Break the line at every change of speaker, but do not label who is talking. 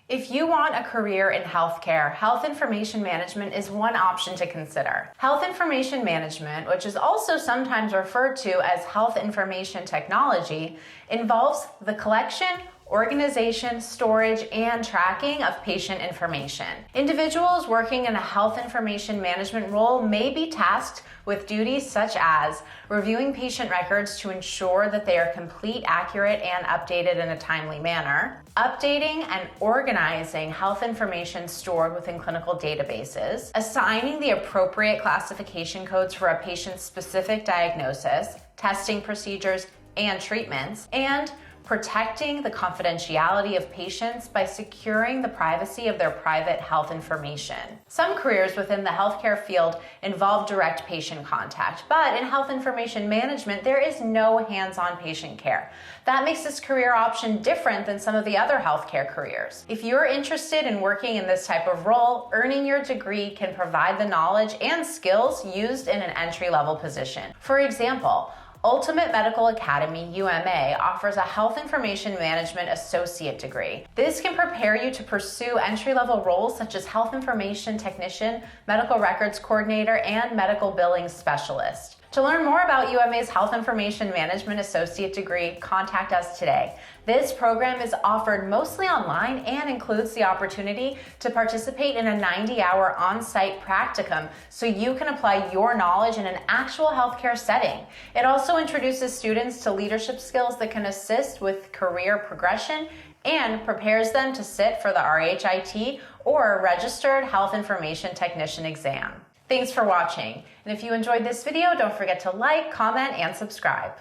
If you want a career in healthcare, health information management is one option to consider. Health information management, which is also sometimes referred to as health information technology, involves the collection, organization, storage, and tracking of patient information. Individuals working in a health information management role may be tasked with duties such as reviewing patient records to ensure that they are complete, accurate, and updated in a timely manner, updating and organizing health information stored within clinical databases, assigning the appropriate classification codes for a patient's specific diagnosis, testing procedures, and treatments, and protecting the confidentiality of patients by securing the privacy of their private health information. Some careers within the healthcare field involve direct patient contact, but in health information management, there is no hands-on patient care. That makes this career option different than some of the other healthcare careers. If you're interested in working in this type of role, earning your degree can provide the knowledge and skills used in an entry-level position. For example, Ultimate Medical Academy, UMA, offers a Health Information Management Associate degree. This can prepare you to pursue entry-level roles such as Health Information Technician, Medical Records Coordinator, and Medical Billing Specialist. To learn more about UMA's Health Information Management Associate degree, contact us today. This program is offered mostly online and includes the opportunity to participate in a 90-hour on-site practicum so you can apply your knowledge in an actual healthcare setting. It also introduces students to leadership skills that can assist with career progression and prepares them to sit for the RHIT or Registered Health Information Technician exam. Thanks for watching, and if you enjoyed this video, don't forget to like, comment, and subscribe.